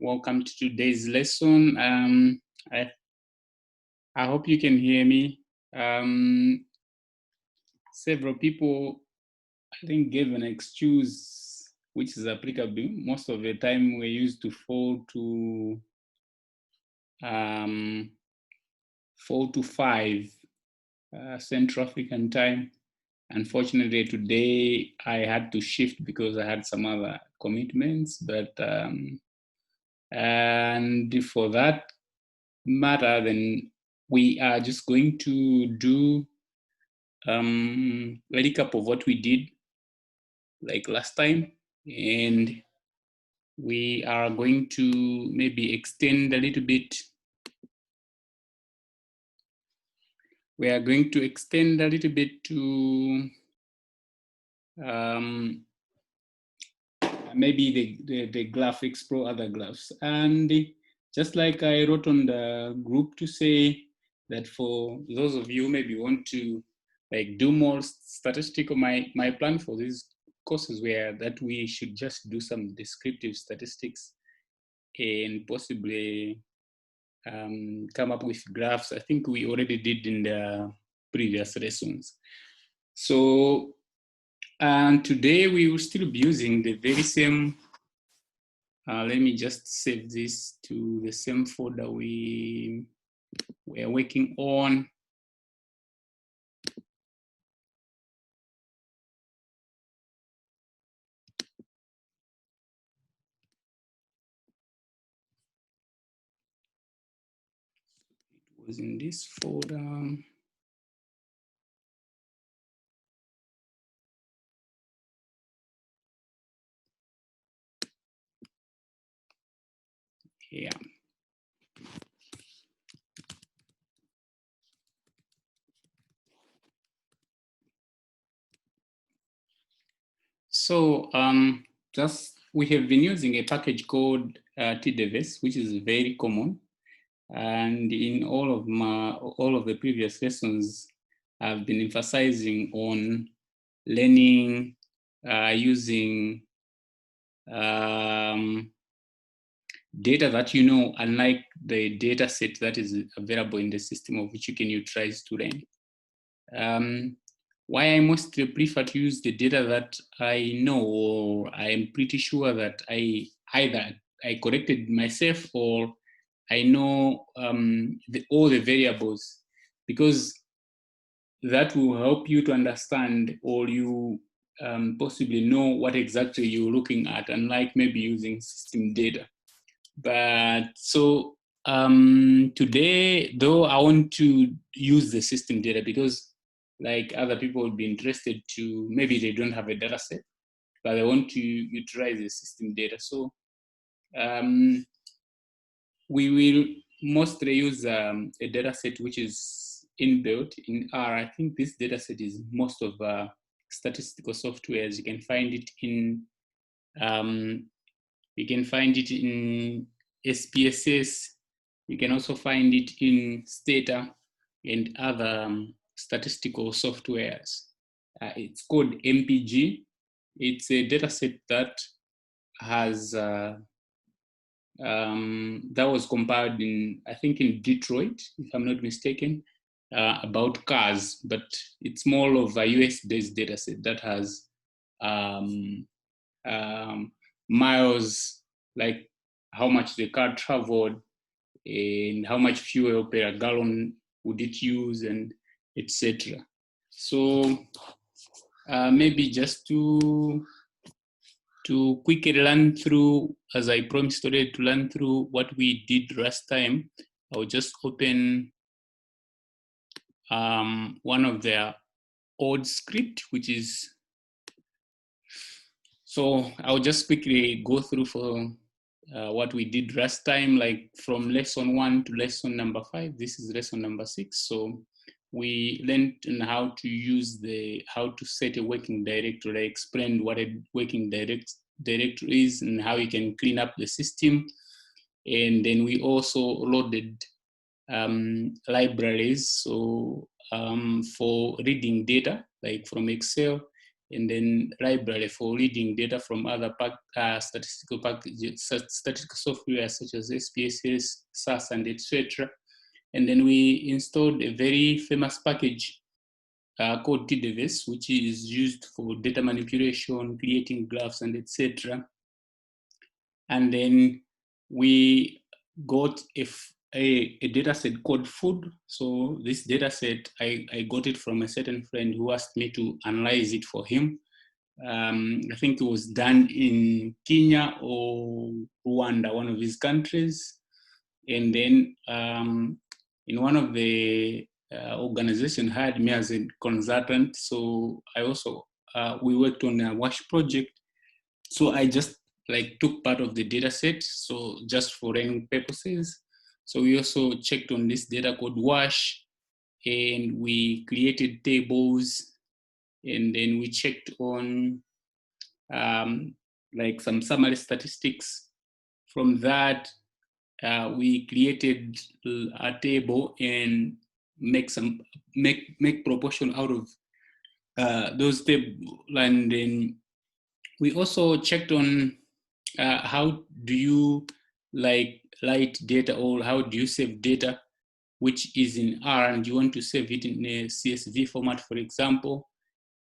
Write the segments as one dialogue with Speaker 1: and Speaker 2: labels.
Speaker 1: Welcome to today's lesson. I hope you can hear me. Several people, I think, gave an excuse which is applicable. Most of the time we're used to 4 to 5 Central African time. Unfortunately, today I had to shift because I had some other commitments, but and for that matter, then we are just going to do a recap of what we did like last time, and we are going to maybe extend a little bit. We are going to extend a little bit to maybe the graph, explore other graphs. And just like I wrote on the group to say that for those of you who maybe want to like do more statistical, my plan for these courses were that we should just do some descriptive statistics and possibly come up with graphs. I think we already did in the previous lessons. So, and today we will still be using the very same, let me just save this to the same folder we are working on. It was in this folder. Yeah. So just we have been using a package called TDVS, which is very common. And in all of the previous lessons, I've been emphasizing on learning using data that you know, unlike the data set that is available in the system of which you can utilize to learn. Why I mostly prefer to use the data that I know, or I am pretty sure that I either I corrected myself or I know all the variables, because that will help you to understand, or you possibly know what exactly you're looking at, unlike maybe using system data. But so today, though, I want to use the system data because like other people would be interested to, maybe they don't have a data set, but they want to utilize the system data. So we will mostly use a data set which is inbuilt in R. I think this data set is most of statistical softwares. You can find it in SPSS. You can also find it in Stata and other statistical softwares. It's called MPG. It's a data set that has that was compiled in, I think, in Detroit, if I'm not mistaken, about cars, but it's more of a US-based data set that has miles, like how much the car traveled and how much fuel per gallon would it use, and etc. So maybe just to quickly run through, as I promised already, to run through what we did last time, I'll just open one of their old script, which is, so I'll just quickly go through for what we did last time, like from lesson 1 to lesson number 5. This is lesson number 6. So we learned on how to use how to set a working directory. I explained what a working directory is and how you can clean up the system. And then we also loaded libraries, so for reading data, like from Excel, and then library for reading data from other statistical packages, statistical software such as SPSS, SAS, and etc. And then we installed a very famous package called TDVS, which is used for data manipulation, creating graphs, and etc. And then we got a data set called food. So this data set, I got it from a certain friend who asked me to analyze it for him. I think it was done in Kenya or Rwanda, one of his countries. And then in one of the organization hired me as a consultant. So I also, we worked on a WASH project. So I just like took part of the data set, so just for learning purposes. So we also checked on this data called WASH, and we created tables, and then we checked on like some summary statistics. From that, we created a table and make proportion out of those tables, and then we also checked on how do you like write data, or how do you save data which is in R and you want to save it in a CSV format, for example.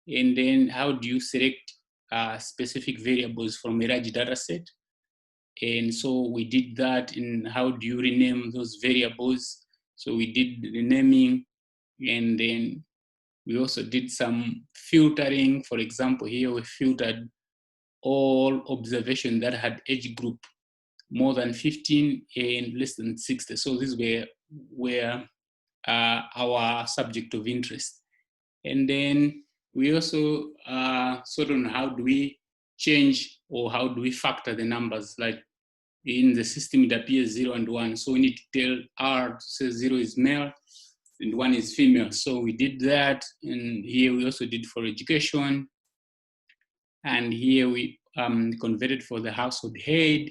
Speaker 1: And then how do you select specific variables from a large data set? And so we did that. And how do you rename those variables? So we did the renaming, and then we also did some filtering. For example, here we filtered all observation that had age group more than 15 and less than 60. So these were our subject of interest. And then we also sort of how do we change, or how do we factor the numbers? Like in the system, it appears 0 and 1. So we need to tell R to say 0 is male and 1 is female. So we did that. And here we also did for education. And here we converted for the household head.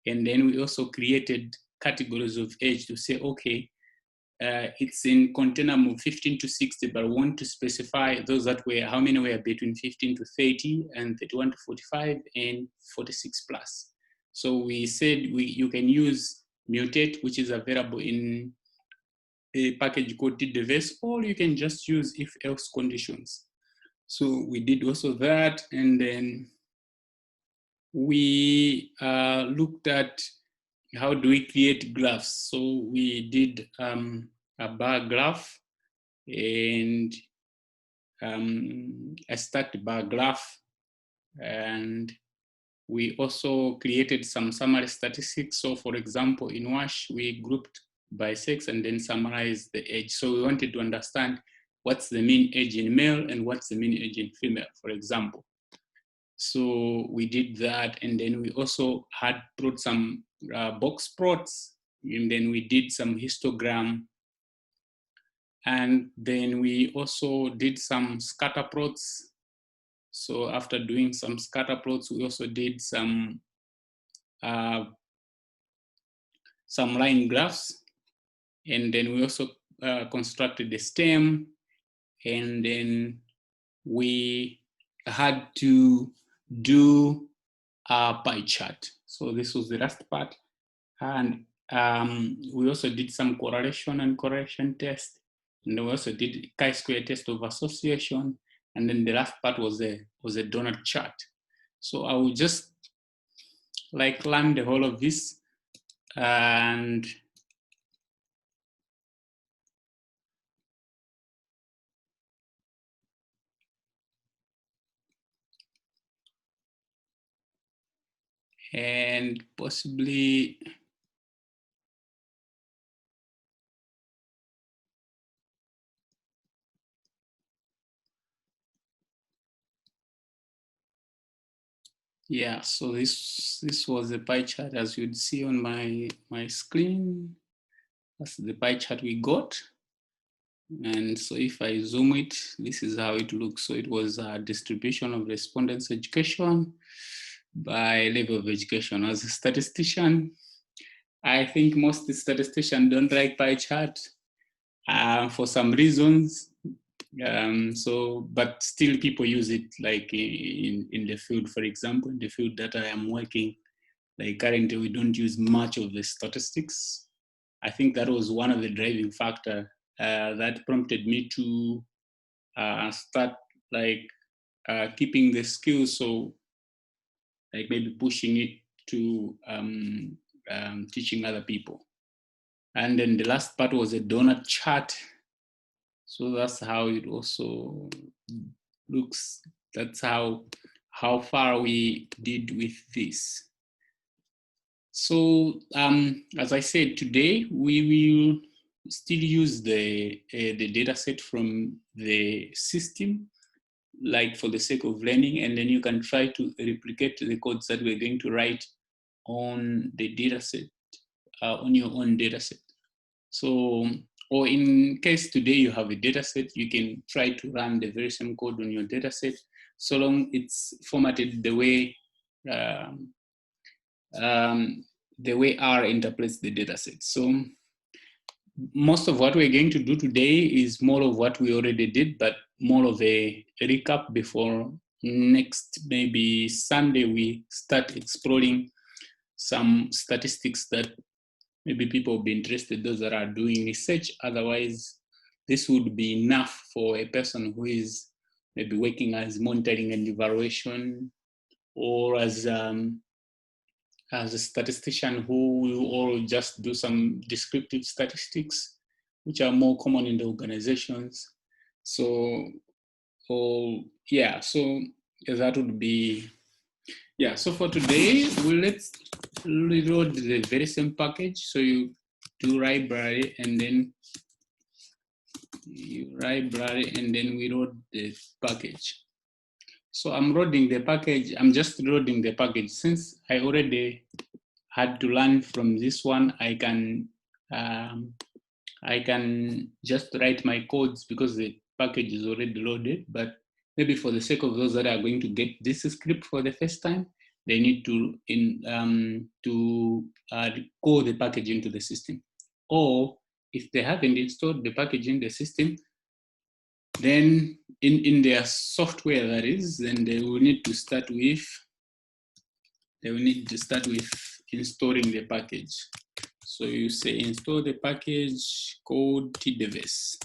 Speaker 1: And then we also created categories of age to say, okay, it's in container of 15 to 60, but we want to specify those that were, how many were between 15 to 30 and 31 to 45 and 46 plus. So we said you can use mutate, which is available in a package called TDVS, or you can just use if else conditions. So we did also that. And then we looked at how do we create graphs. So we did a bar graph and a stacked bar graph. And we also created some summary statistics. So for example, in WASH, we grouped by sex and then summarized the age. So we wanted to understand what's the mean age in male and what's the mean age in female, for example. So we did that. And then we also had brought some box plots, and then we did some histogram. And then we also did some scatter plots. So after doing some scatter plots, we also did some line graphs. And then we also constructed the stem. And then we had to do a pie chart. So this was the last part. And we also did some correlation and correlation test. And we also did chi-square test of association. And then the last part was a donut chart. So I will just like learn the whole of this. And possibly yeah, so this was the pie chart as you'd see on my screen. That's the pie chart we got. And so if I zoom it, this is how it looks. So it was a distribution of respondents' education by level of education. As a statistician, I think most statisticians don't like pie chart for some reasons. But still people use it like in the field. For example, in the field that I am working, like currently we don't use much of the statistics. I think that was one of the driving factor that prompted me to start like keeping the skills, so like maybe pushing it to teaching other people. And then the last part was a donut chart. So that's how it also looks. That's how far we did with this. So as I said, today we will still use the data set from the system, like for the sake of learning, and then you can try to replicate the codes that we're going to write on the data set, on your own data set. So, or in case today you have a data set, you can try to run the very same code on your data set, so long it's formatted the way R interprets the data set. So most of what we're going to do today is more of what we already did, but more of a recap before next, maybe Sunday, we start exploring some statistics that maybe people will be interested, those that are doing research. Otherwise, this would be enough for a person who is maybe working as monitoring and evaluation, or as a statistician who will all just do some descriptive statistics, which are more common in the organizations. So, yeah, so that would be, yeah. So for today, let's reload the very same package. So you do library, and then we load the package. So I'm loading the package. I'm just loading the package. Since I already had to learn from this one, I can just write my codes because the package is already loaded. But maybe for the sake of those that are going to get this script for the first time, they need to call the package into the system. Or if they haven't installed the package in the system, then in their software, that is, then they will need to start with installing the package. So you say install the package code tdevis.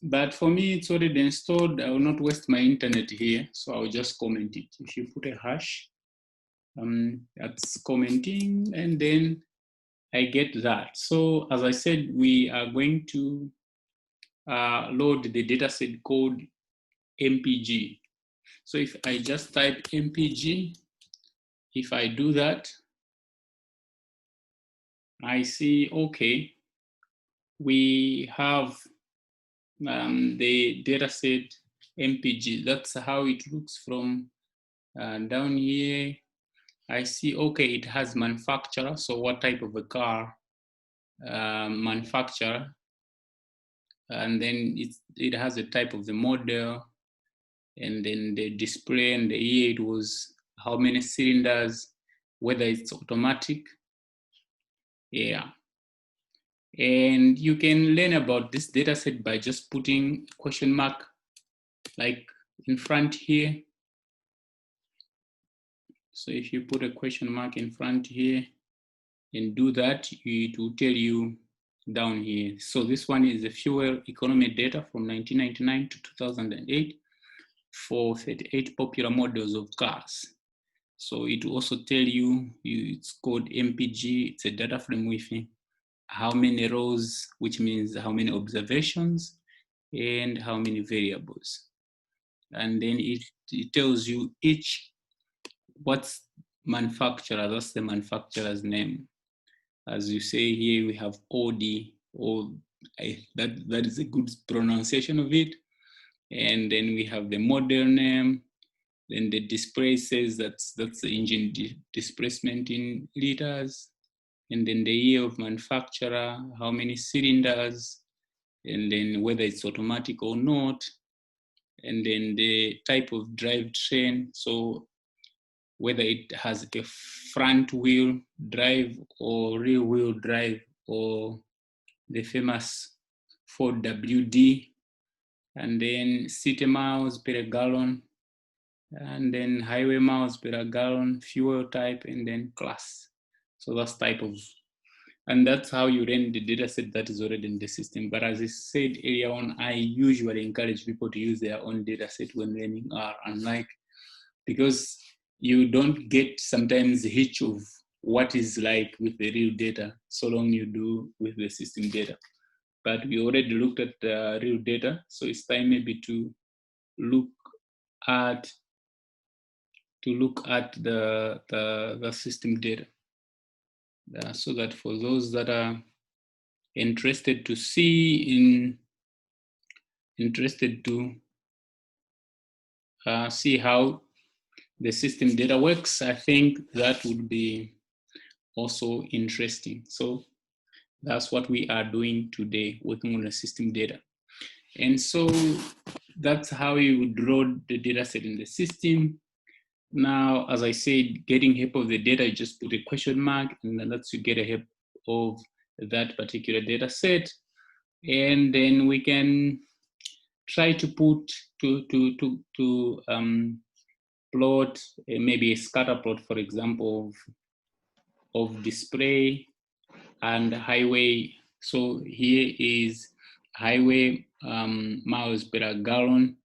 Speaker 1: But for me, it's already installed. I will not waste my internet here, so I'll just comment it. If you put a hash, that's commenting, and then I get that. So as I said, we are going to load the dataset code MPG. So if I just type MPG, if I do that, I see, okay, we have the dataset MPG. That's how it looks from down here. I see, okay, it has manufacturer. So what type of a car manufacturer? And then it has a type of the model, and then the display and the year it was, how many cylinders, whether it's automatic. Yeah. And you can learn about this data set by just putting question mark like in front here. So if you put a question mark in front here and do that, it will tell you down here. So this one is the fuel economy data from 1999 to 2008 for 38 popular models of cars. So it will also tell you, it's called MPG, it's a data frame with how many rows, which means how many observations and how many variables. And then it tells you each, what's manufacturer, that's the manufacturer's name. As you say here, we have Audi, or that is a good pronunciation of it. And then we have the model name. Then the display says that's the engine displacement in liters. And then the year of manufacturer, how many cylinders, and then whether it's automatic or not. And then the type of drivetrain. So whether it has a front wheel drive or rear wheel drive, or the famous 4WD, and then city miles per gallon, and then highway miles per gallon, fuel type, and then class. So that's type of, and that's how you run the data set that is already in the system. But as I said earlier on, I usually encourage people to use their own data set when learning R, unlike, because you don't get sometimes the hitch of what is like with the real data, so long you do with the system data. But we already looked at the real data, so it's time maybe to look at the system data, so that for those that are interested to see see how the system data works, I think that would be also interesting. So that's what we are doing today, working on the system data. And so that's how you would draw the data set in the system. Now, as I said, getting help of the data, you just put a question mark, and then lets you get a help of that particular data set. And then we can try to put, plot maybe a scatter plot, for example, of display and highway. So here is highway miles per gallon.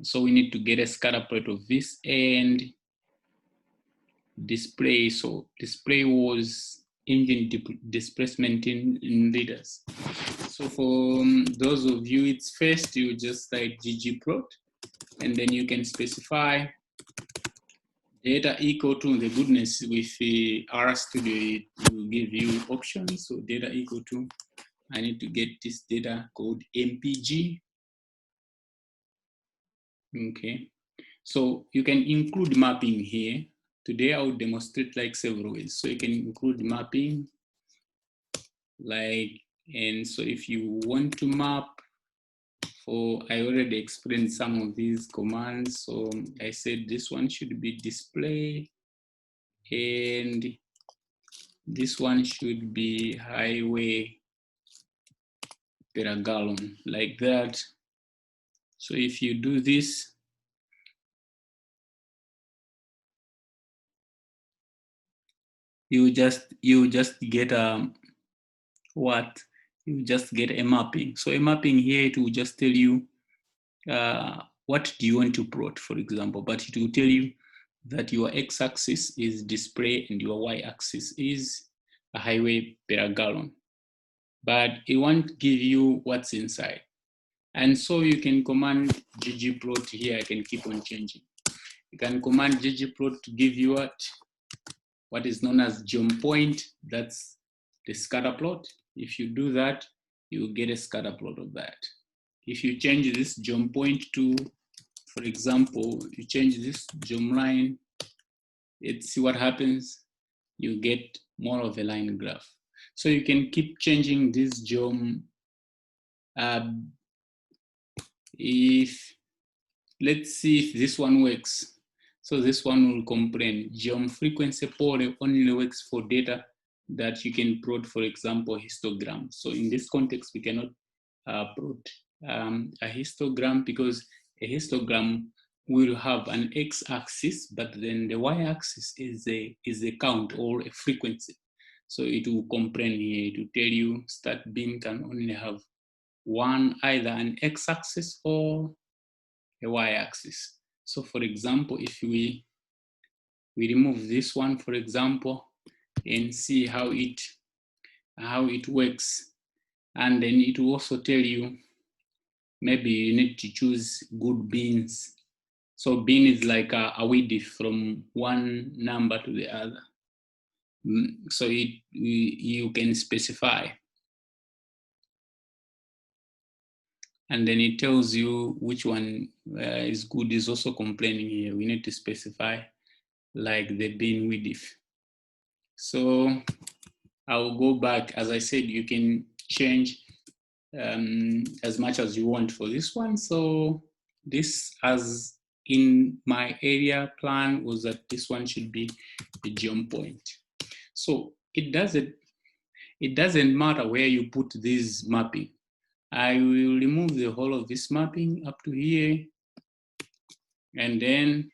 Speaker 1: So we need to get a scatter plot of this, and display. So display was engine displacement in liters. So for those of you, it's first you just type ggplot, and then you can specify data equal to, the goodness with the RStudio, it will give you options. So data equal to, I need to get this data called MPG. Okay, so you can include mapping here. Today I will demonstrate like several ways. So you can include mapping, like, and so if you want to map, for, I already explained some of these commands. So I said this one should be display, and this one should be highway per gallon, like that. So if you do this, you just get what? You just get a mapping. So a mapping here, it will just tell you what do you want to plot, for example, but it will tell you that your x-axis is display and your y-axis is a highway per gallon, but it won't give you what's inside. And so you can command ggplot here. I can keep on changing. You can command ggplot to give you what is known as geom point. That's the scatter plot. If you do that, you will get a scatter plot of that. If you change this geom point to, for example, you change this geom line, let's see what happens. You get more of a line graph. So you can keep changing this geom. If, let's see if this one works. So this one will complain. Geom frequency pool only works for data that you can plot, for example, histogram. So in this context, we cannot plot a histogram, because a histogram will have an x-axis, but then the y-axis is a count or a frequency. So it will complain here. It will tell you start bin can only have one, either an x-axis or a y-axis. So for example, if we remove this one, for example, and see how it works, and then it will also tell you maybe you need to choose good bins. So bin is like a width from one number to the other. So you can specify. And then it tells you which one is good. Is also complaining here. We need to specify like the bin width. So I'll go back. As I said, you can change as much as you want for this one. So this, as in my area plan, was that this one should be the geom point. So it doesn't matter where you put this mapping. I will remove the whole of this mapping up to here. And then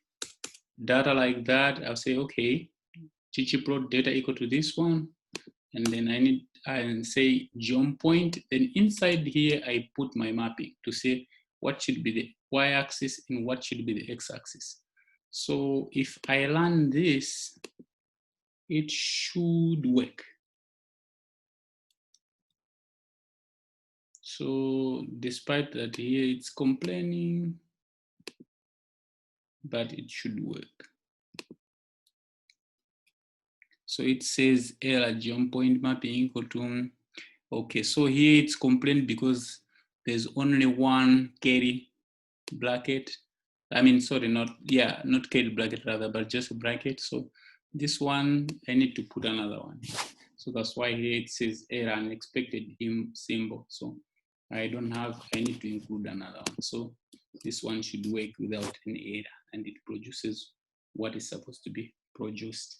Speaker 1: data like that, I'll say, okay, ggplot data equal to this one. And then I say geom point. Then inside here, I put my mapping to say what should be the y-axis and what should be the x-axis. So if I run this, it should work. So despite that here it's complaining, but it should work. So it says error geom point mapping equal to, okay, so here it's complained because there's only one curly bracket. I mean, sorry, not curly bracket rather, but just a bracket. So this one, I need to put another one. So that's why here it says error unexpected symbol. So I need to include another one. So this one should work without any error and it produces what is supposed to be produced.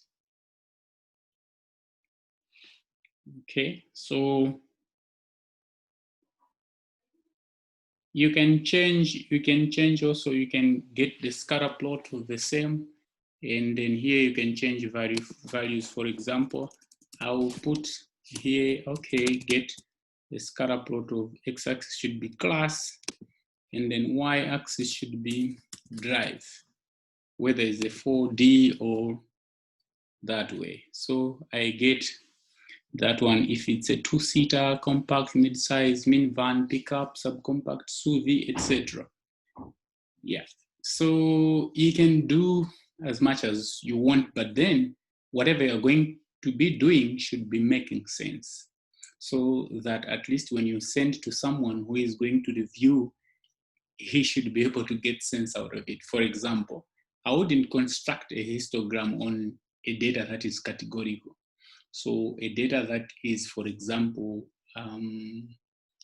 Speaker 1: Okay, so you can change also, you can get the scatter plot of the same, and then here you can change values. For example, I'll put here, okay, get the scatter plot of x-axis should be class, and then y-axis should be drive, whether it's a 4D or that way. So I get that one if it's a 2-seater, compact, mid-size, minivan, pickup, subcompact, SUV, etc. Yeah. So you can do as much as you want, but then whatever you're going to be doing should be making sense. So that at least when you send to someone who is going to review, he should be able to get sense out of it. For example, I wouldn't construct a histogram on a data that is categorical. So a data that is, for example,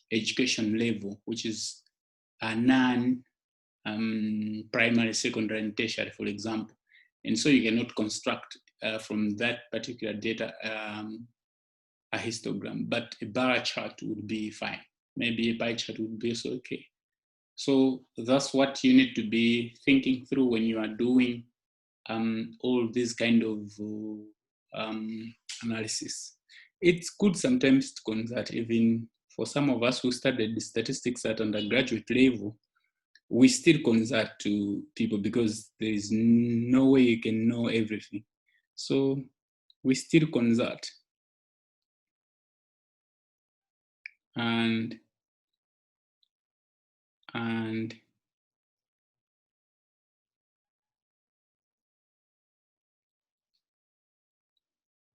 Speaker 1: education level, which is a primary, secondary, and tertiary, for example. And so you cannot construct from that particular data a histogram, but a bar chart would be fine. Maybe a pie chart would be also okay. So that's what you need to be thinking through when you are doing all this kind of analysis. It's good sometimes to convert, even for some of us who studied statistics at undergraduate level, we still consult to people because there is no way you can know everything. So we still consult. And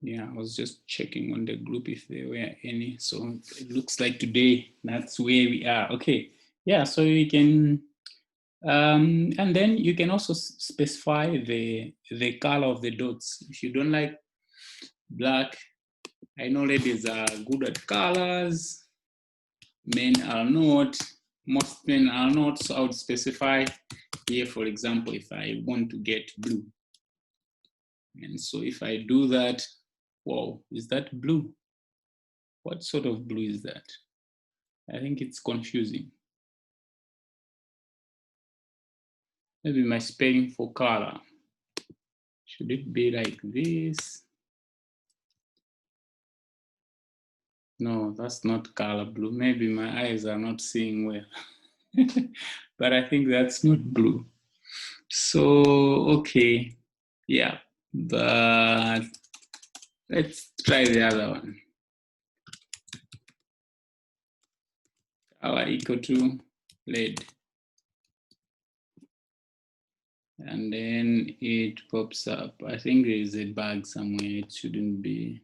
Speaker 1: yeah, I was just checking on the group if there were any. So it looks like today that's where we are. Okay, yeah, so you can and then you can also specify the color of the dots. If you don't like black, I know ladies are good at colors, men are not, most men are not, so I would specify here, for example, if I want to get blue. And so if I do that, whoa, is that blue? What sort of blue is that? I think it's confusing. Maybe my spelling for color. Should it be like this? No, that's not color blue. Maybe my eyes are not seeing well. But I think that's not blue. So, okay, yeah, but let's try the other one. Color equal to red. And then it pops up. I think there is a bug somewhere. It shouldn't be.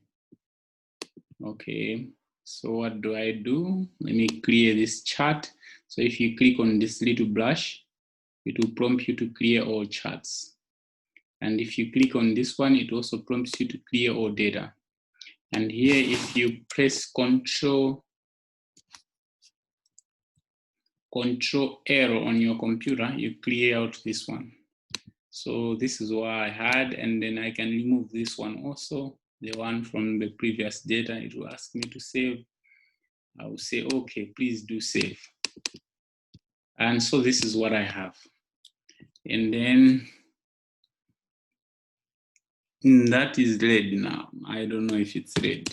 Speaker 1: Okay, so what do I do? Let me clear this chart. So if you click on this little brush, it will prompt you to clear all charts. And if you click on this one, it also prompts you to clear all data. And here, if you press Control arrow on your computer, you clear out this one. So this is what I had, and then I can remove this one also, the one from the previous data. It will ask me to save. I will say, okay, please do save. And so this is what I have. And then that is red now. I don't know if it's red.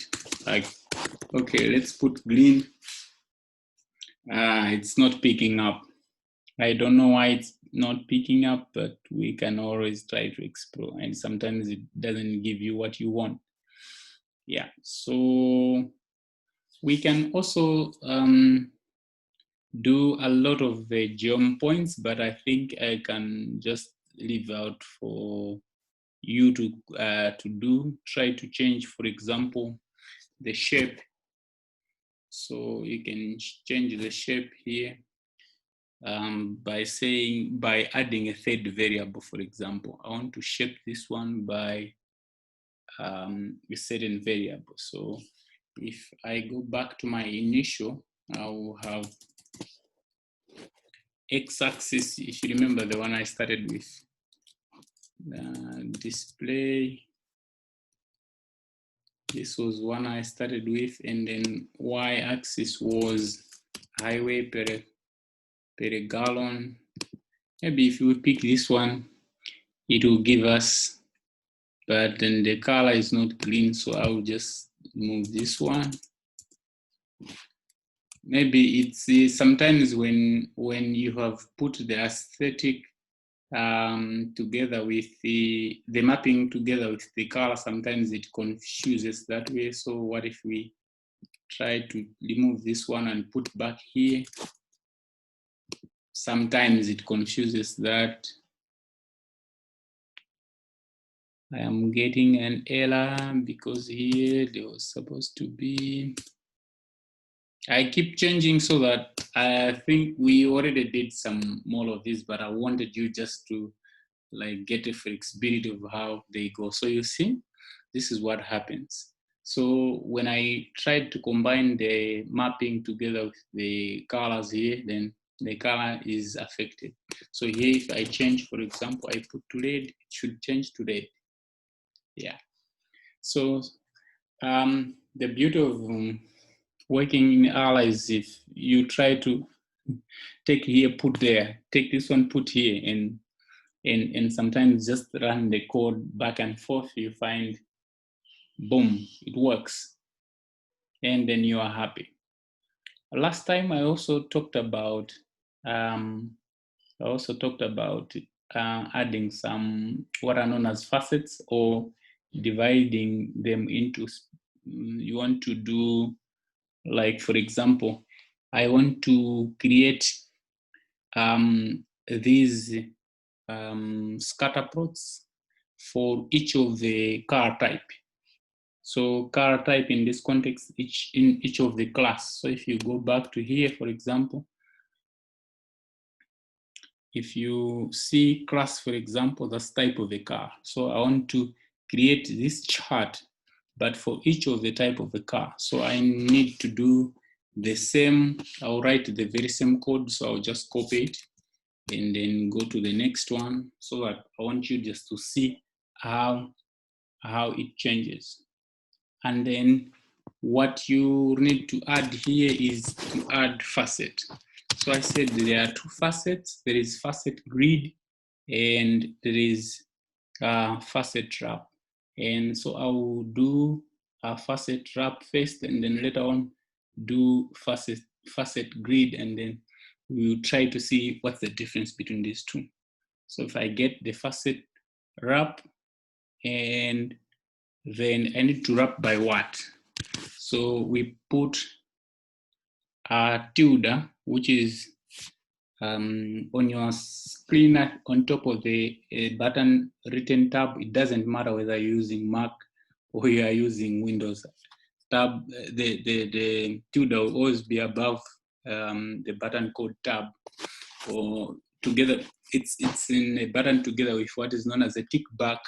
Speaker 1: Like, okay, let's put green. It's not picking up. I don't know why it's not picking up, but we can always try to explore. And sometimes it doesn't give you what you want. Yeah, so we can also do a lot of the geom points, but I think I can just leave out for you to do. Try to change, for example, the shape. So you can change the shape here by adding a third variable. For example, I want to shape this one by a certain variable. So if I go back to my initial, I will have x-axis, if you remember the one I started with, display. This was one I started with, and then y-axis was highway per gallon. Maybe if you pick this one, it will give us, but then the color is not green, so I will just move this one. Maybe it's sometimes when you have put the aesthetic together with the mapping together with the color, sometimes it confuses that way. So what if we try to remove this one and put back here? Sometimes it confuses that. I am getting an error because here there was supposed to be. I keep changing so that I think we already did some more of this, but I wanted you just to like get a flexibility of how they go. So you see, this is what happens. So when I tried to combine the mapping together with the colors here, then the color is affected. So here, if I change, for example, I put to red, it should change to red. Yeah. So the beauty of working in ALA is if you try to take here, put there, take this one, put here, and sometimes just run the code back and forth, you find, boom, it works. And then you are happy. Last time I also talked about, adding some what are known as facets, or dividing them into, you want to do, like, for example, I want to create these scatter plots for each of the car type. So car type in this context, in each of the class. So if you go back to here, for example, if you see class, for example, that's type of the car. So I want to create this chart, but for each of the type of the car. So I need to do the same. I'll write the very same code. So I'll just copy it and then go to the next one. So that I want you just to see how it changes. And then what you need to add here is to add facet. So I said there are two facets. There is facet grid and there is facet wrap. And so I will do a facet wrap first, and then later on do facet grid, and then we will try to see what's the difference between these two. So if I get the facet wrap, and then I need to wrap by what? So we put a tilde, which is on your screen on top of the button written tab. It doesn't matter whether you're using Mac or you are using Windows. Tab, the tilde will always be above the button called tab, or together. It's in a button together with what is known as a tick back.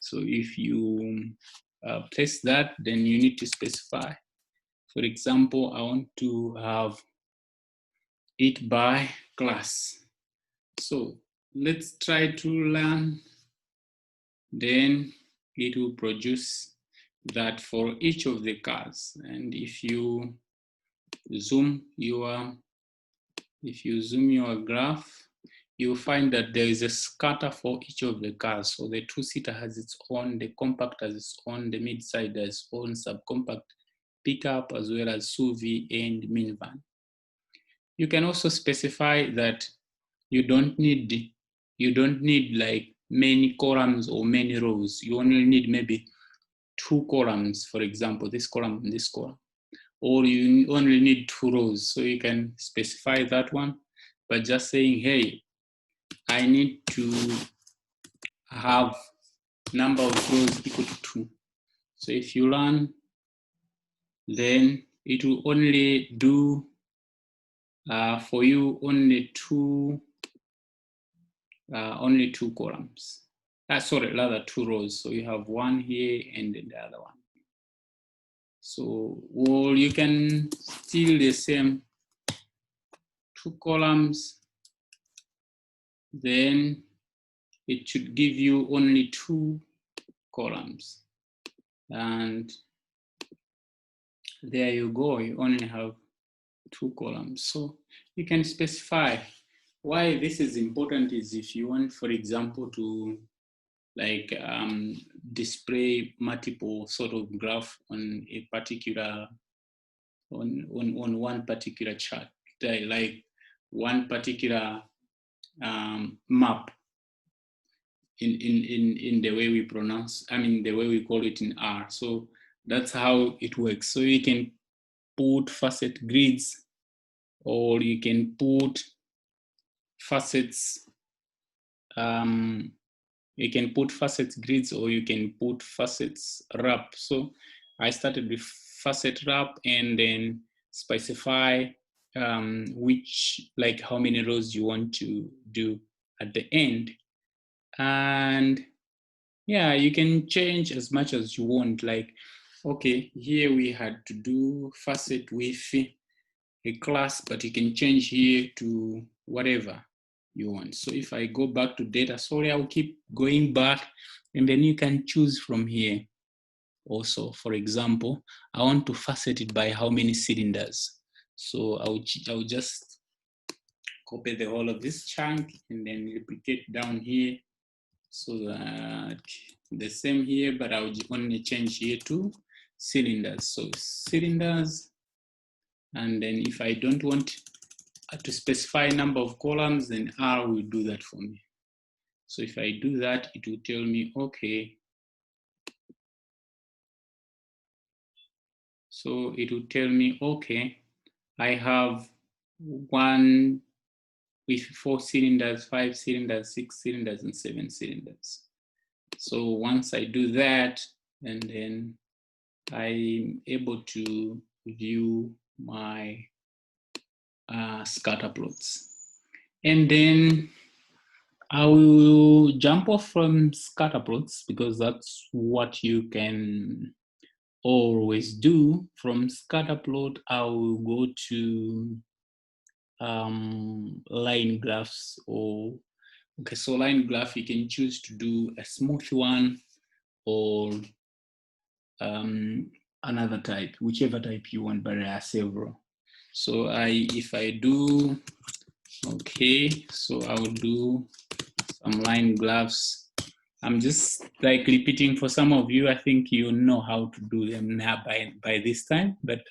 Speaker 1: So if you place that, then you need to specify. For example, I want to have it by class. So let's try to learn. Then it will produce that for each of the cars. And if you zoom your, if you zoom your graph, you'll find that there is a scatter for each of the cars. So the two-seater has its own, the compact has its own, the mid-side has its own, subcompact, pickup, as well as SUV and minivan. You can also specify that you don't need like many columns or many rows. You only need maybe 2 columns, for example, this column and this column. Or you only need 2 rows. So you can specify that one by just saying, hey, I need to have number of rows equal to 2. So if you run, then it will only do for you only two columns. Sorry, rather 2 rows. So you have one here and then the other one. So, well, you can still the same 2 columns, then it should give you only 2 columns. And there you go, you only have 2 columns. So you can specify. Why this is important is if you want, for example, to like display multiple sort of graph on a particular, on one particular chart, like one particular map in the way we pronounce, I mean, the way we call it in R. So that's how it works. So you can put facet grids, or you can put facets, you can put facets grids, or you can put facets wrap. So I started with facet wrap and then specify which, like how many rows you want to do at the end. And yeah, you can change as much as you want. Like, okay, here we had to do facet with a class, but you can change here to whatever you want. So if I go back to data, sorry, I'll keep going back, and then you can choose from here. Also, for example, I want to facet it by how many cylinders. So I'll just copy the whole of this chunk and then replicate down here, so that the same here, but I'll only change here to cylinders. So cylinders, and then if I don't want to specify number of columns, then R will do that for me. So if I do that, it will tell me, okay. So it will tell me, okay, I have one with 4 cylinders, 5 cylinders, 6 cylinders, and 7 cylinders. So once I do that, and then I'm able to view my scatter plots. And then I will jump off from scatter plots because that's what you can always do. From scatter plot, I will go to line graphs. Or okay, so line graph, you can choose to do a smooth one or another type, whichever type you want, but there are several. So if I do, okay, so I will do some line graphs. I'm just like repeating for some of you. I think you know how to do them now by this time, but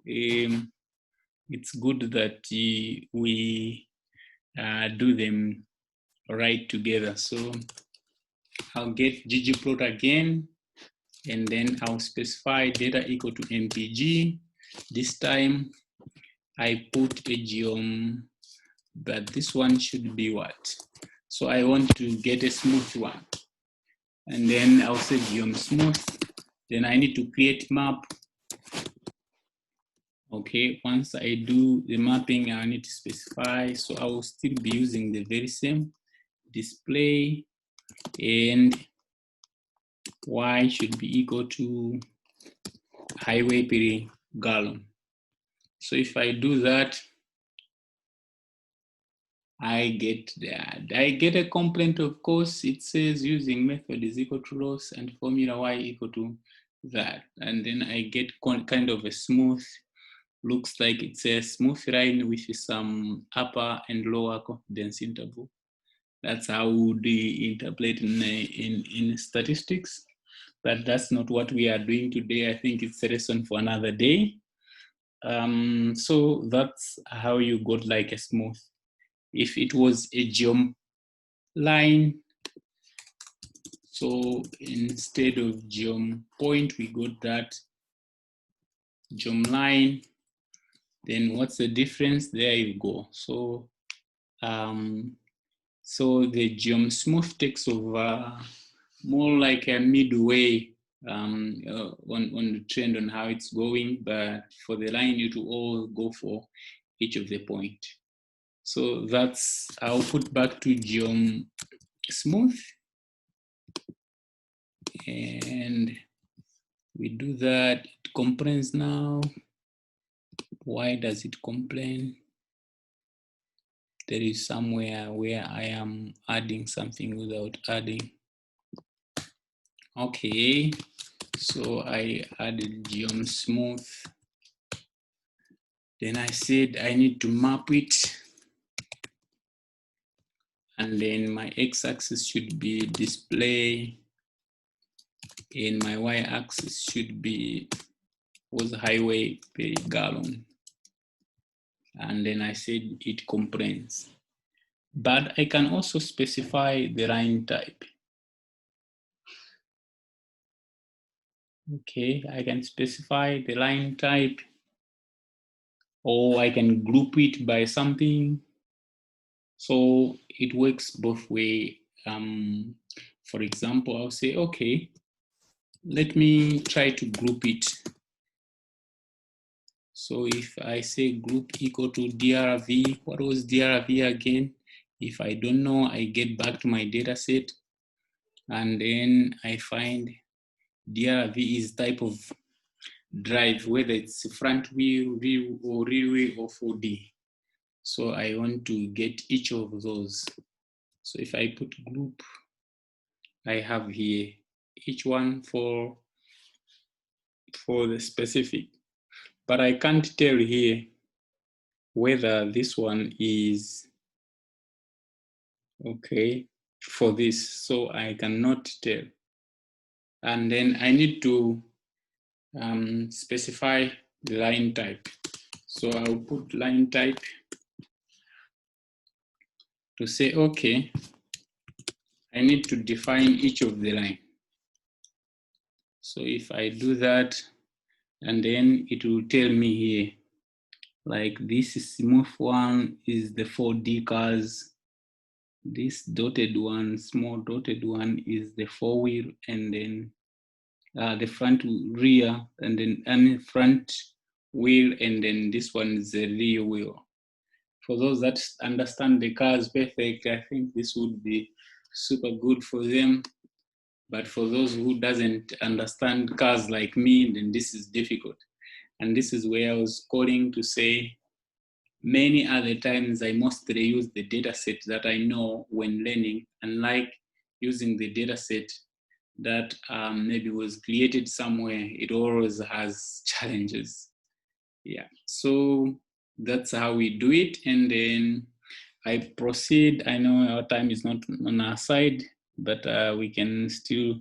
Speaker 1: it's good that we do them right together. So I'll get ggplot again, and then I'll specify data equal to mpg. This time I put a geom, but this one should be what? So I want to get a smooth one. And then I'll say geom smooth. Then I need to create map. Okay, once I do the mapping, I need to specify. So I will still be using the very same display, and y should be equal to highway per gallon. So if I do that, I get that. I get a complaint, of course. It says using method is equal to loss and formula y equal to that. And then I get kind of a smooth looks like it's a smooth line with some upper and lower confidence interval. That's how we interpret in statistics, but that's not what we are doing today. I think it's a lesson for another day. So that's how you got like a smooth. If it was a geom line, so instead of geom point, we got that geom line. Then what's the difference? There you go. So so the geom smooth takes over more like a midway on the trend on how it's going, but for the line it will all go for each of the point. So that's, I'll put back to geom smooth, and we do that. It complains now. Why does it complain? There is somewhere where I am adding something without adding. Okay, so I added geom smooth. Then I said I need to map it. And then my x-axis should be display, and my y-axis should be was highway per gallon. And then I said it complains. But I can also specify the line type. Okay, I can specify the line type, or I can group it by something. So it works both ways. For example, I'll say, okay, let me try to group it. So if I say group equal to DRV, what was DRV again? If I don't know, I get back to my data set, and then I find DRV is type of drive, whether it's front wheel, or rear wheel, or 4D. So I want to get each of those. So if I put group, I have here each one for the specific, but I can't tell here whether this one is okay for this, so I cannot tell. And then I need to specify the line type. So I'll put line type to say, okay, I need to define each of the line. So if I do that, and then it will tell me here, like this smooth one is the 4D cars, this dotted one, small dotted one is the 4-wheel, and then the front rear, and then front wheel, and then this one is the rear wheel. For those that understand the cars perfect, I think this would be super good for them. But for those who doesn't understand cars like me, then this is difficult. And this is where I was calling to say, many other times I mostly use the data set that I know when learning, unlike using the data set that maybe was created somewhere. It always has challenges. Yeah, so that's how we do it. And then I proceed. I know our time is not on our side, but we can still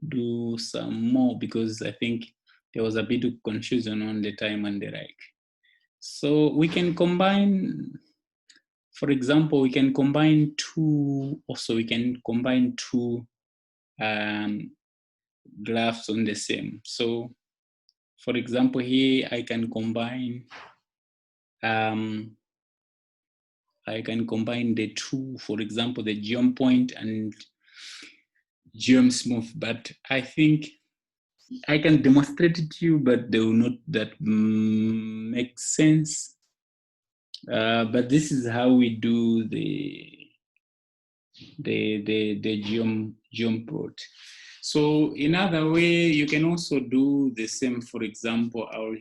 Speaker 1: do some more, because I think there was a bit of confusion on the time and the like. So we can combine, for example, we can combine two graphs on the same. So for example, here I can combine the two, for example, the geom point and geom smooth, but I think I can demonstrate it to you, but they will not that make sense. But this is how we do the geom plot. So in other way, you can also do the same. For example, I'll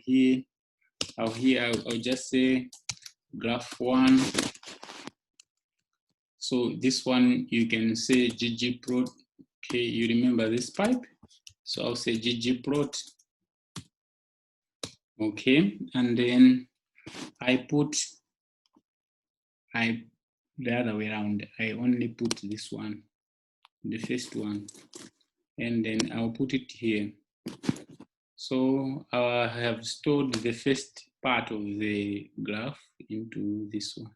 Speaker 1: just say graph 1. So this one, you can say ggplot. Okay, you remember this pipe? So I'll say ggplot. Okay, and then I put the other way around. I only put this one, the first one, and then I'll put it here. So I have stored the first part of the graph into this one,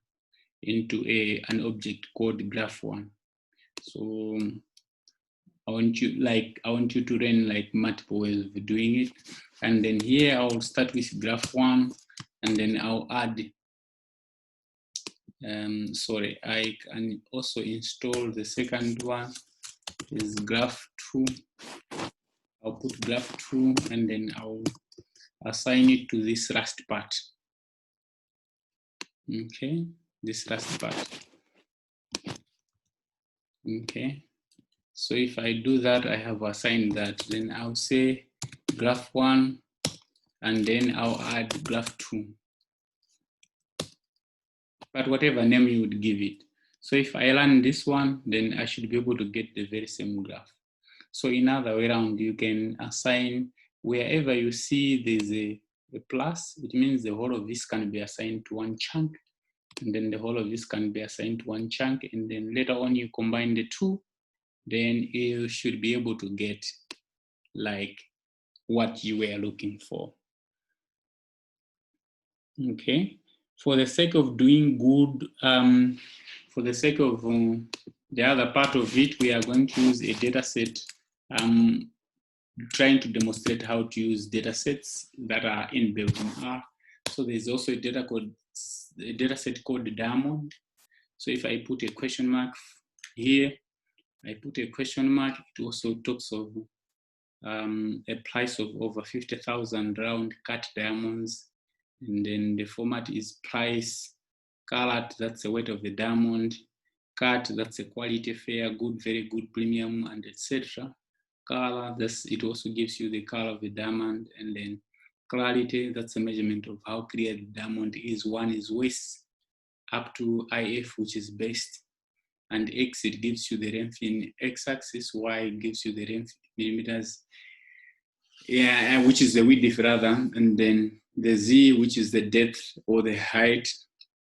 Speaker 1: into an object called graph1. So I want you to learn like multiple ways of doing it. And then here I'll start with graph1, and then I'll add, I can also install the second one, is graph2. I'll put graph2, and then I'll assign it to this last part. Okay, this last part. Okay, so if I do that, I have assigned that, then I'll say graph1, and then I'll add graph2, but whatever name you would give it. So if I run this one, then I should be able to get the very same graph. So in other way around, you can assign wherever you see there's a plus, it means the whole of this can be assigned to one chunk, and then the whole of this can be assigned to one chunk, and then later on you combine the two, then you should be able to get like what you were looking for. Okay, for the sake of doing good, for the sake of the other part of it, we are going to use a data set, trying to demonstrate how to use data sets that are inbuilt in R. So there's also a data set called Diamond. So if I put a question mark here, I put a question mark, it also talks of a price of over 50,000 round cut diamonds. And then the format is price, carat, that's the weight of the diamond, cut, that's a quality fair, good, very good, premium, and etc. Color, it also gives you the color of the diamond, and then clarity, that's a measurement of how clear the diamond is. One is west up to IF, which is best, and X, it gives you the length in x-axis, Y gives you the length in millimeters, yeah, which is the width rather, and then the Z, which is the depth or the height,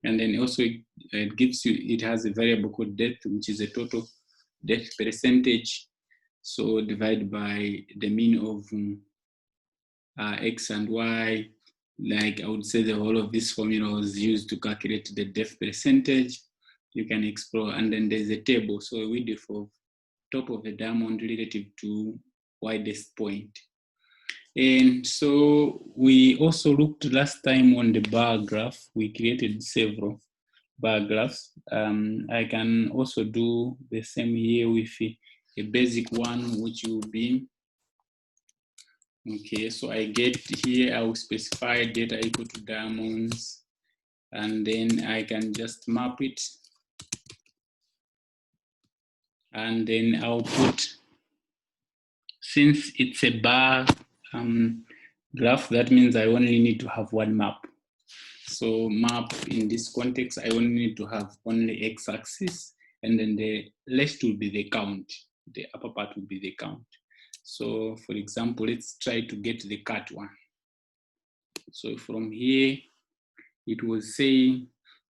Speaker 1: and then also it gives you, it has a variable called depth, which is the total depth percentage. So divide by the mean of X and Y. Like I would say the whole of this formula was used to calculate the depth percentage. You can explore, and then there's a table. So a width of top of the diamond relative to widest point. And so we also looked last time on the bar graph. We created several bar graphs. I can also do the same here with a basic one, which will be, okay, so I get here, I will specify data equal to diamonds, and then I can just map it. And then I'll put, since it's a bar graph, that means I only need to have one map. So map in this context, I only need to have only x-axis, and then the left will be the count. The upper part will be the count. So for example, let's try to get the cut one. So from here, it will say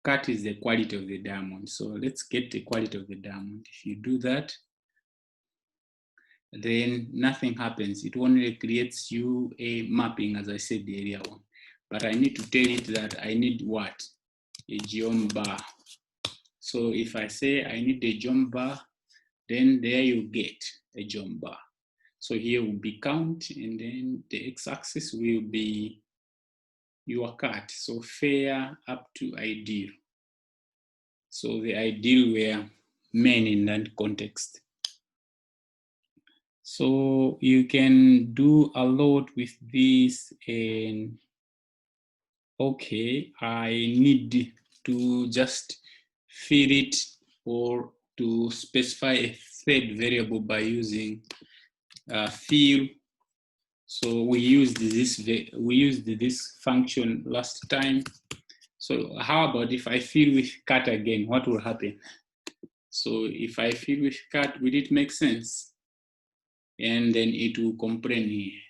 Speaker 1: cut is the quality of the diamond. So let's get the quality of the diamond. If you do that, then nothing happens. It only creates you a mapping, as I said earlier on. But I need to tell it that I need what? A geom bar. So if I say I need a geom bar, then there you get a geom bar. So here will be count, and then the x-axis will be your cut. So fair up to ideal. So the ideal were men in that context. So you can do a lot with this, and okay, I need to just fill it or to specify a third variable by using fill. So we used this function last time. So how about if I fill with cut again? What will happen? So if I fill with cut, will it make sense? And then it will comprehend here.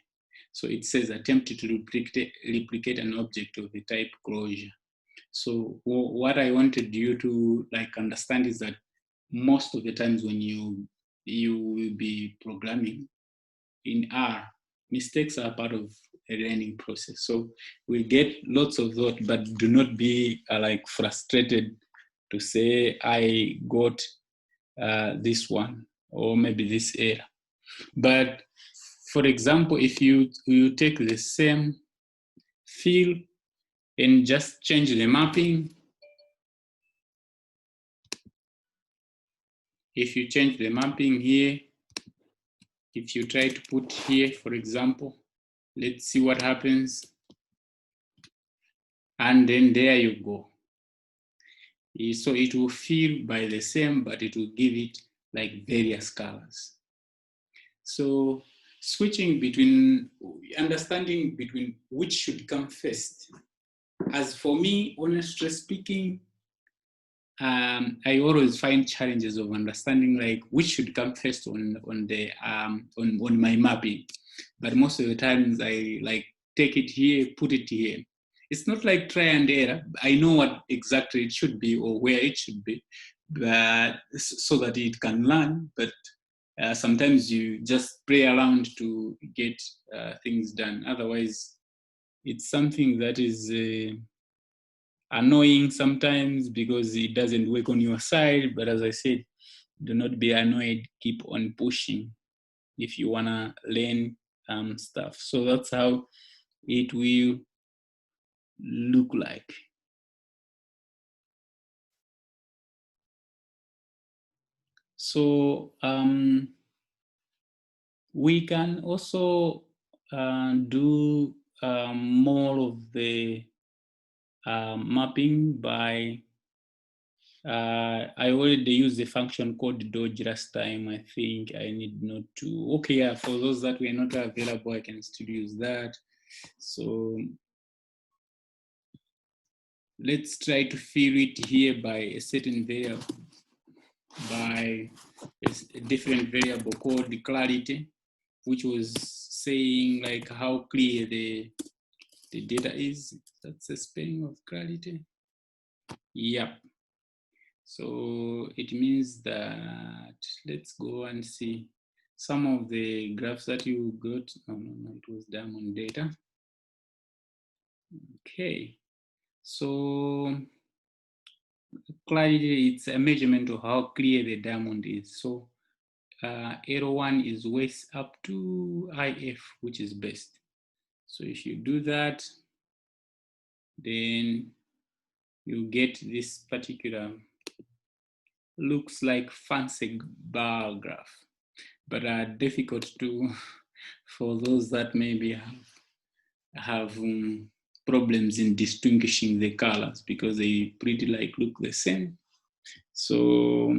Speaker 1: So it says attempt to replicate an object of the type closure. So what I wanted you to like understand is that most of the times when you will be programming in R, mistakes are part of a learning process. So we get lots of those, but do not be like frustrated to say I got this one or maybe this error. But for example, if you take the same field and just change the mapping, if you change the mapping here, if you try to put here, for example, let's see what happens. And then there you go. So it will feel by the same, but it will give it like various colors. So switching between, understanding between which should come first. As for me, honestly speaking, I always find challenges of understanding like which should come first on my mapping. But most of the times I like take it here, put it here. It's not like try and error. I know what exactly it should be or where it should be, but so that it can learn. But sometimes you just play around to get things done. Otherwise, it's something that is annoying sometimes because it doesn't work on your side. But as I said, do not be annoyed. Keep on pushing if you wanna learn stuff. So that's how it will look like. So we can also do more of the mapping by, I already used the function called Dodge last time. I think I need not to. Okay, yeah, for those that were not available, I can still use that. So let's try to fill it here by a certain variable, by a different variable called the clarity, which was saying like how clear the data is. That's the spelling of clarity. Yep. So it means that, let's go and see some of the graphs that you got. No, it was diamond data. Okay, so clarity, it's a measurement of how clear the diamond is. So L1 is waist up to IF, which is best. So if you do that, then you get this particular, looks like fancy bar graph, but are difficult to, for those that maybe have problems in distinguishing the colors because they pretty like look the same. So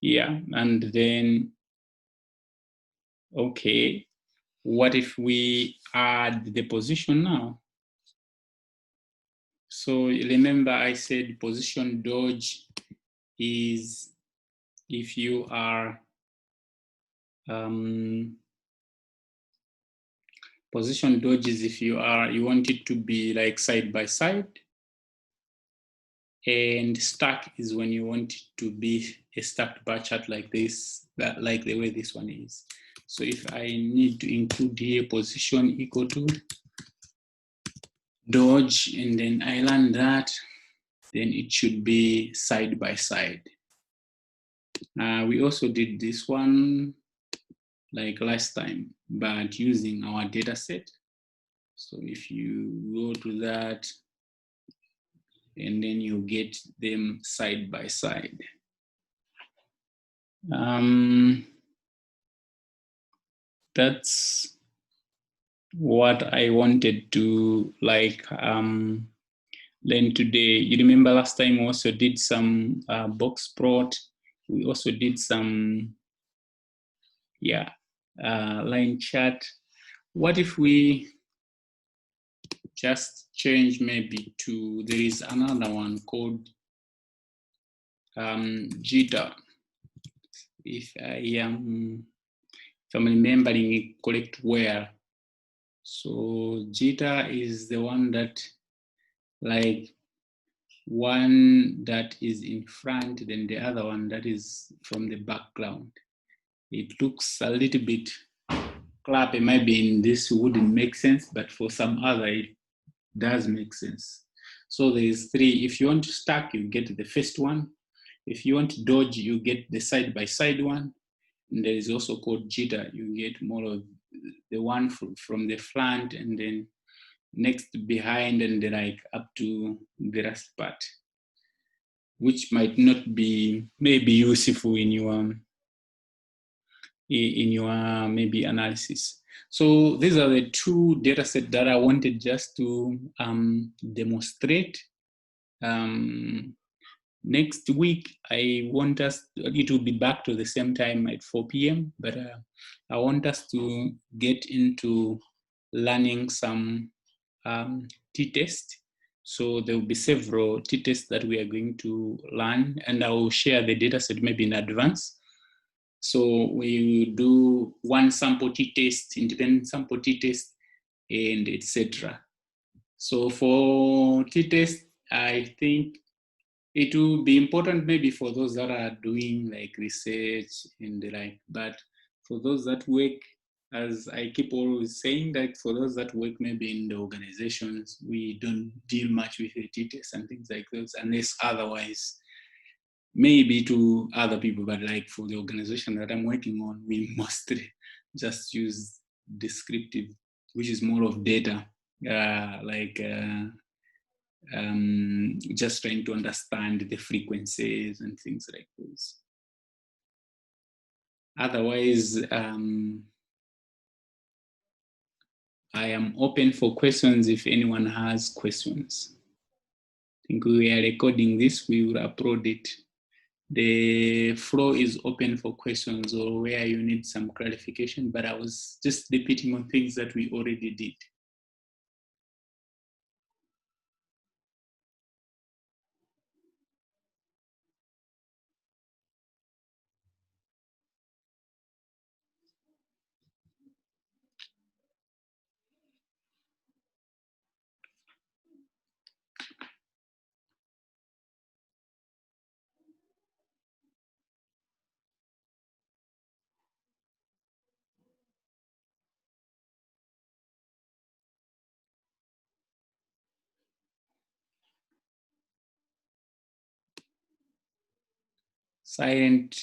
Speaker 1: yeah, and then, okay, what if we add the position now? So remember I said position dodge is if you are position dodge is if you want it to be like side by side, and stack is when you want it to be a stacked bar chart like this, like the way this one is. So if I need to include here position equal to dodge, and then I learn that, then it should be side by side. We also did this one like last time, but using our data set. So if you go to that, and then you get them side by side. That's what I wanted to like learn today. You remember last time we also did some box plot. We also did some, yeah, line chart. What if we just change maybe to, there is another one called jitter. If I'm remembering it correct, where So jitter is the one that, like, one that is in front, then the other one that is from the background. It looks a little bit clappy, maybe in this wouldn't make sense, but for some other it does make sense. So there's three. If you want to stack, you get the first one. If you want to dodge, you get the side-by-side one. And there is also called jitter. You get more of the one from the front and then next behind and then like up to the last part, which might not be maybe useful in your maybe analysis. So these are the two data sets that I wanted just to demonstrate. Next week, I want us, it will be back to the same time at 4 p.m., but I want us to get into learning some t-test. So there will be several t-tests that we are going to learn, and I will share the data set maybe in advance. So we will do one sample t-test, independent sample t-test, and etc. So for t-test, I think it will be important maybe for those that are doing like research and the like, but for those that work, as I keep always saying, that for those that work maybe in the organizations, we don't deal much with the t-tests and things like those, unless otherwise, maybe to other people, but like for the organization that I'm working on, we mostly just use descriptive, which is more of data, just trying to understand the frequencies and things like those. Otherwise, I am open for questions if anyone has questions. I think we are recording this, we will upload it. The floor is open for questions or where you need some clarification, but I was just repeating on things that we already did. Silent.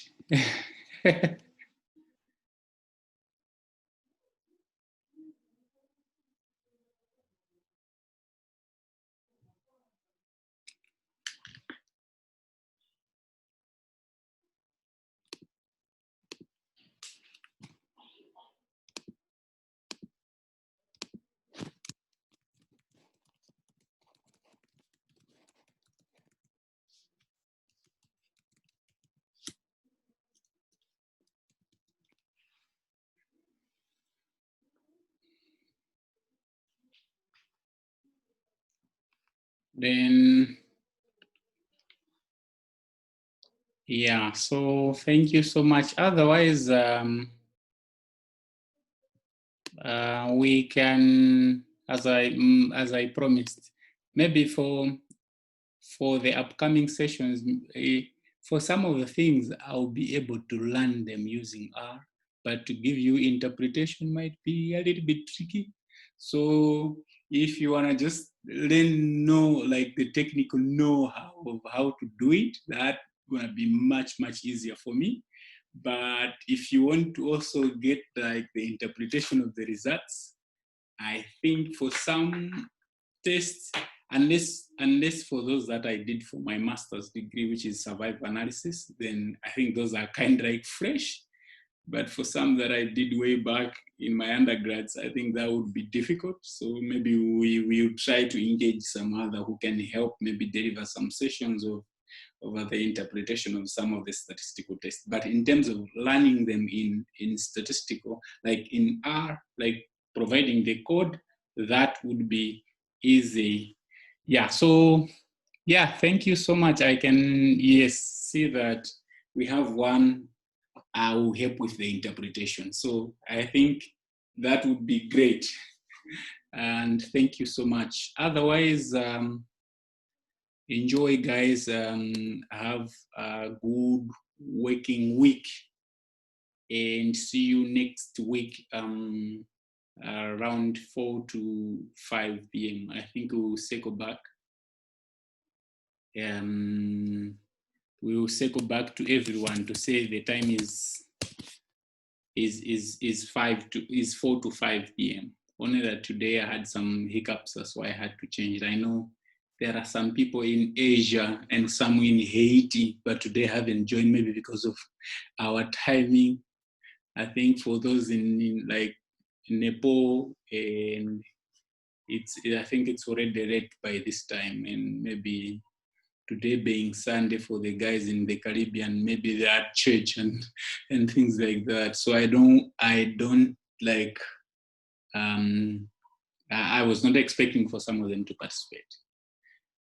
Speaker 1: Then, yeah, so thank you so much. Otherwise, we can, as I promised, maybe for the upcoming sessions, for some of the things, I'll be able to learn them using R, but to give you interpretation might be a little bit tricky. So if you wanna just know like the technical know-how of how to do it, that's gonna be much, much easier for me. But if you want to also get like the interpretation of the results, I think for some tests, unless for those that I did for my master's degree, which is survival analysis, then I think those are kind of like fresh. But for some that I did way back in my undergrads, I think that would be difficult. So maybe we will try to engage some other who can help maybe deliver some sessions of the interpretation of some of the statistical tests. But in terms of learning them in statistical, like in R, like providing the code, that would be easy. Yeah, so yeah, thank you so much. I can, yes, see that we have one will help with the interpretation. So I think that would be great. And thank you so much. Otherwise, enjoy, guys. Have a good working week, and see you next week around 4 to 5 p.m. I think we will circle back. We will circle back to everyone to say the time is 4 to 5 p.m. Only that today I had some hiccups, that's why I had to change it. I know there are some people in Asia and some in Haiti, but today haven't joined, maybe because of our timing. I think for those in like Nepal, and I think it's already late by this time, and maybe today being Sunday for the guys in the Caribbean, maybe they're at church and things like that. So I don't like, I was not expecting for some of them to participate.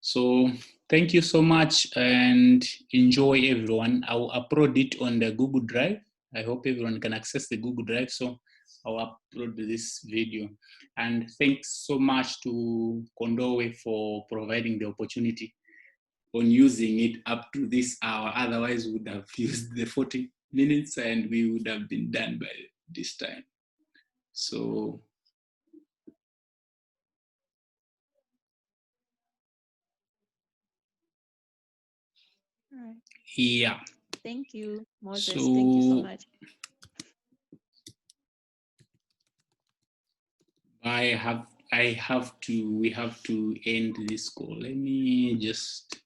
Speaker 1: So thank you so much, and enjoy, everyone. I'll upload it on the Google Drive. I hope everyone can access the Google Drive. So I'll upload this video. And thanks so much to Kondowe for providing the opportunity on using it up to this hour. Otherwise, we would have used the 40 minutes and we would have been done by this time. So
Speaker 2: All right.
Speaker 1: yeah.
Speaker 2: Thank you, Moses. Thank you so much.
Speaker 1: We have to end this call. Let me just